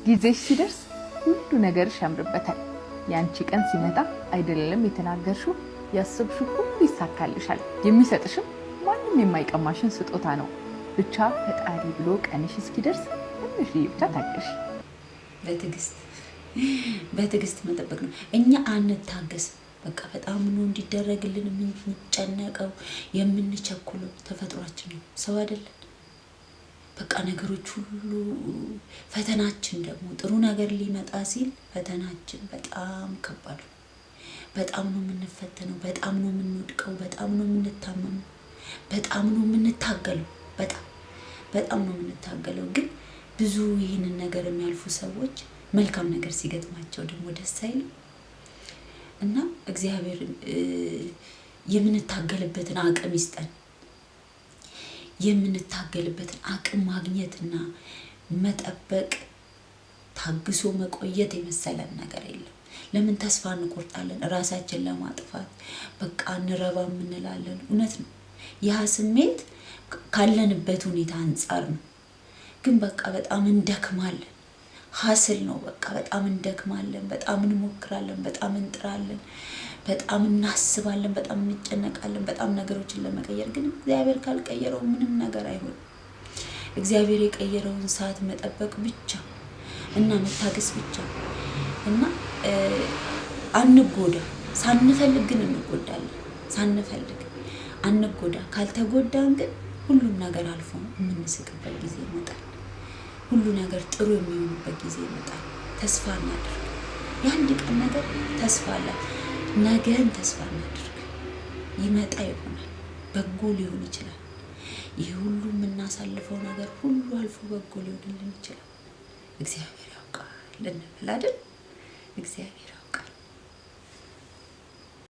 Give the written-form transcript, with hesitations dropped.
ጊዜሽ ሲደርስ ሁሉ ነገርሽ ያምርበታል። ያንቺ ቀን ሲመጣ አይደለም የተናገርሽው ያሰብሽው ሁሉ ይሳካልሻል። የሚሰጥሽም ማንም የማይቀማሽን ስጦታ ነው። ብቻ ፈጣሪ ብሎ ቀንሽ እስኪደርስ ትንሽ ብቻ ታገሽ። በትዕግስት መጠበቅ ነው። እኛ አንታገስ። በቃ በጣም ነው እንዲደረግልን የምንጨነቀው የምንቸኩለው። ተፈጥሯችን ነው፣ ሰው አይደለን። በቃ ነገሮች ሁሉ ፈተናችን ደግሞ ጥሩ ነገር ሊመጣ ሲል ፈተናችን በጣም ከባድ ነው። በጣም ነው የምንፈተነው፣ በጣም ነው የምንወድቀው፣ በጣም ነው የምንታመመው፣ በጣም ነው የምንታገለው። በጣም ነው የምንታገለው። ግን ብዙ ይህንን ነገር የሚያልፉ ሰዎች መልካም ነገር ሲገጥማቸው ደግሞ ደስ አይልም። እና እግዚአብሔር የምንታገልበትን አቅም ይስጠን። የምንታገልበትን አቅም ማግኘትና መጠበቅ፣ ታግሶ መቆየት የመሰለን ነገር የለም። ለምን ተስፋ እንቆርጣለን? ራሳችን ለማጥፋት በቃ እንረባም እንላለን። እውነት ነው። ያ ስሜት ካለንበት ሁኔታ አንጻር ነው። ግን በቃ በጣም እንደክማለን። ሀስል ነው። በቃ በጣም እንደክማለን፣ በጣም እንሞክራለን፣ በጣም እንጥራለን፣ በጣም እናስባለን፣ በጣም እንጨነቃለን፣ በጣም ነገሮችን ለመቀየር። ግን እግዚአብሔር ካልቀየረው ምንም ነገር አይሆንም። እግዚአብሔር የቀየረውን ሰዓት መጠበቅ ብቻ እና መታገስ ብቻ እና አንጎዳ። ሳንፈልግ ግን እንጎዳለን። ሳንፈልግ አንጎዳ። ካልተጎዳን ግን ሁሉም ነገር አልፎ የምንስቅበት ጊዜ ይመጣል። ሁሉ ነገር ጥሩ የሚሆንበት ጊዜ ይመጣል። ተስፋ እናድርግ። የአንድ ቀን ነገር ተስፋ አለ። ነገን ተስፋ እናድርግ። ይመጣ ይሆናል። በጎ ሊሆን ይችላል። ይህ ሁሉ የምናሳልፈው ነገር ሁሉ አልፎ በጎ ሊሆንልን ይችላል። እግዚአብሔር ያውቃል እንበል አይደል? እግዚአብሔር